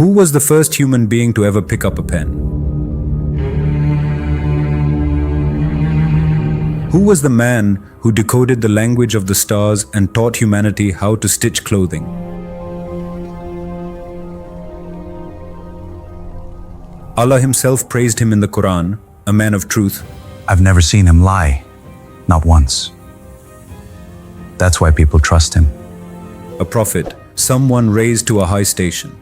Who was the first human being to ever pick up a pen? Who was the man who decoded the language of the stars and taught humanity how to stitch clothing? Allah Himself praised him in the Quran, a man of truth. I've never seen him lie, not once. That's why people trust him. A prophet, someone raised to a high station.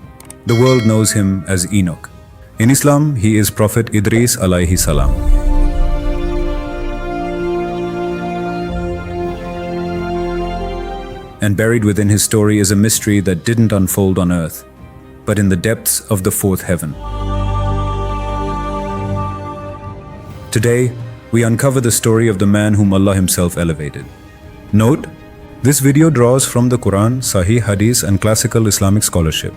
The world knows him as Enoch. In Islam, he is Prophet Idris alayhi salam. And buried within his story is a mystery that didn't unfold on earth, but in the depths of the fourth heaven. Today, we uncover the story of the man whom Allah Himself elevated. Note, this video draws from the Quran, Sahih Hadith and classical Islamic scholarship.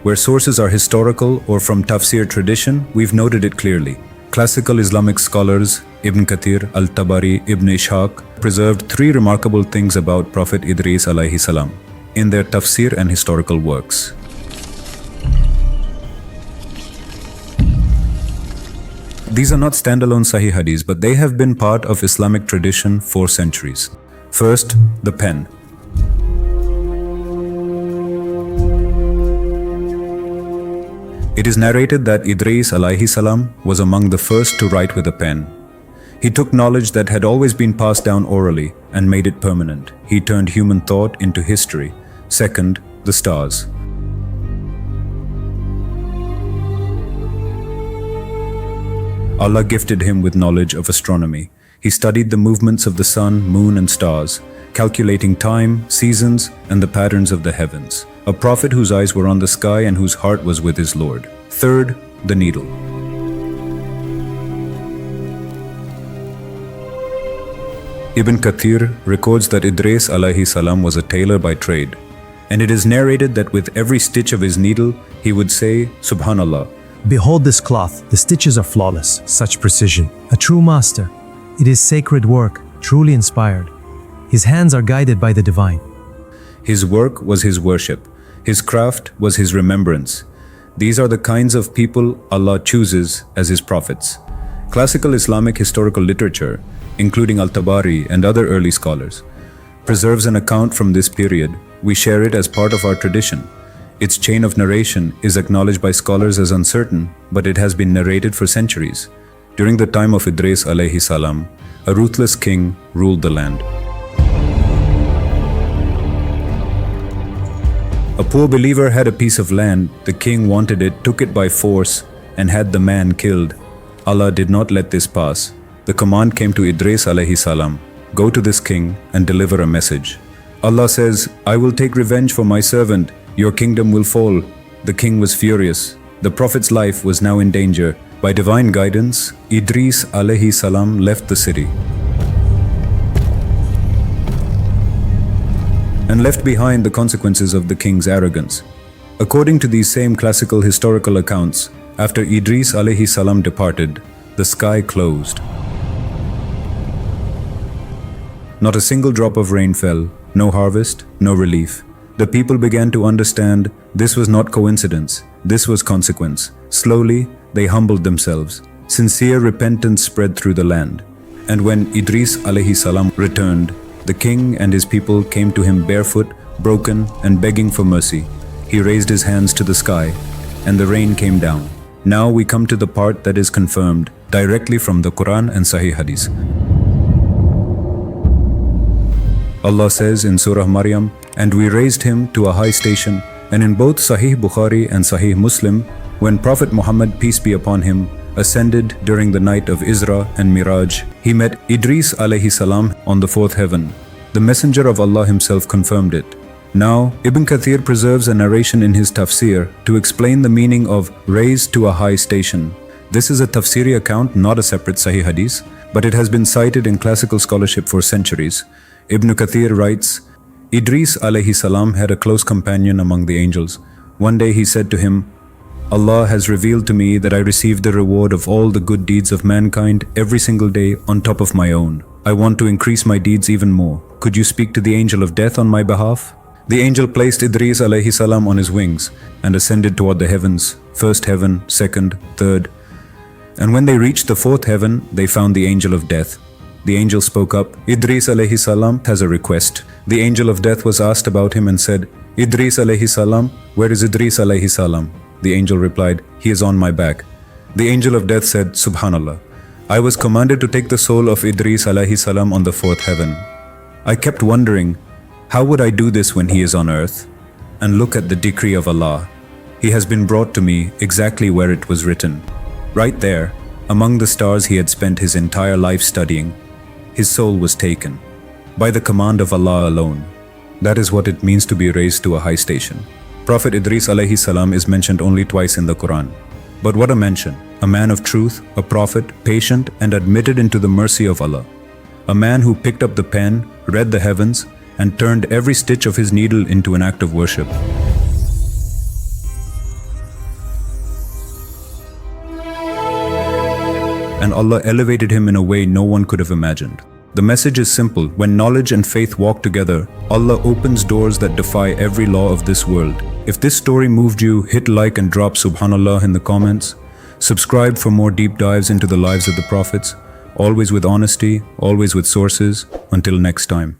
Where sources are historical or from tafsir tradition, we've noted it clearly. Classical Islamic scholars Ibn Kathir, Al-Tabari, Ibn Ishaq preserved three remarkable things about Prophet Idris alayhi salam in their tafsir and historical works. These are not standalone Sahih Hadiths, but they have been part of Islamic tradition for centuries. First, the pen. It is narrated that Idris alayhi salam was among the first to write with a pen. He took knowledge that had always been passed down orally and made it permanent. He turned human thought into history. Second, the stars. Allah gifted him with knowledge of astronomy. He studied the movements of the sun, moon and stars, calculating time, seasons and the patterns of the heavens. A prophet whose eyes were on the sky and whose heart was with his Lord. Third, the needle. Ibn Kathir records that Idris alayhi salam was a tailor by trade, and it is narrated that with every stitch of his needle, he would say, Subhanallah. Behold this cloth, the stitches are flawless, such precision. A true master. It is sacred work, truly inspired. His hands are guided by the divine. His work was his worship. His craft was his remembrance. These are the kinds of people Allah chooses as His prophets. Classical Islamic historical literature, including Al-Tabari and other early scholars, preserves an account from this period. We share it as part of our tradition. Its chain of narration is acknowledged by scholars as uncertain, but it has been narrated for centuries. During the time of Idris alayhi salam, a ruthless king ruled the land. A poor believer had a piece of land. The king wanted it, took it by force, and had the man killed. Allah did not let this pass. The command came to Idris alayhi salam, go to this king and deliver a message. Allah says, I will take revenge for my servant. Your kingdom will fall. The king was furious. The Prophet's life was now in danger. By divine guidance, Idris alayhi salam left the city and left behind the consequences of the king's arrogance. According to these same classical historical accounts, after Idris alayhi salam departed, the sky closed. Not a single drop of rain fell, no harvest, no relief. The people began to understand this was not coincidence, this was consequence. Slowly, they humbled themselves. Sincere repentance spread through the land. And when Idris alayhi salam returned, the king and his people came to him barefoot, broken and begging for mercy. He raised his hands to the sky, and the rain came down. Now we come to the part that is confirmed directly from the Quran and Sahih Hadith. Allah says in Surah Maryam, and we raised him to a high station. And in both Sahih Bukhari and Sahih Muslim, when Prophet Muhammad, peace be upon him, ascended during the night of Isra and Miraj, he met Idris alayhi salam on the fourth heaven. The Messenger of Allah Himself confirmed it. Now, Ibn Kathir preserves a narration in his tafsir to explain the meaning of raised to a high station. This is a tafsiri account, not a separate Sahih Hadith, but it has been cited in classical scholarship for centuries. Ibn Kathir writes, Idris alayhi salam had a close companion among the angels. One day he said to him, Allah has revealed to me that I receive the reward of all the good deeds of mankind every single day on top of my own. I want to increase my deeds even more. Could you speak to the angel of death on my behalf? The angel placed Idris alayhi salam on his wings and ascended toward the heavens, first heaven, second, third. And when they reached the fourth heaven, they found the angel of death. The angel spoke up, Idris alayhi salam has a request. The angel of death was asked about him and said, Idris alayhi salam, where is Idris alayhi salam? The angel replied, he is on my back. The angel of death said, Subhanallah, I was commanded to take the soul of Idris alayhi salam on the fourth heaven. I kept wondering, how would I do this when he is on earth? And look at the decree of Allah. He has been brought to me exactly where it was written. Right there, among the stars he had spent his entire life studying, his soul was taken. By the command of Allah alone. That is what it means to be raised to a high station. Prophet Idris alayhi salam is mentioned only twice in the Quran. But what a mention! A man of truth, a prophet, patient and admitted into the mercy of Allah. A man who picked up the pen, read the heavens, and turned every stitch of his needle into an act of worship. And Allah elevated him in a way no one could have imagined. The message is simple. When knowledge and faith walk together, Allah opens doors that defy every law of this world. If this story moved you, hit like and drop Subhanallah in the comments. Subscribe for more deep dives into the lives of the prophets, always with honesty, always with sources. Until next time.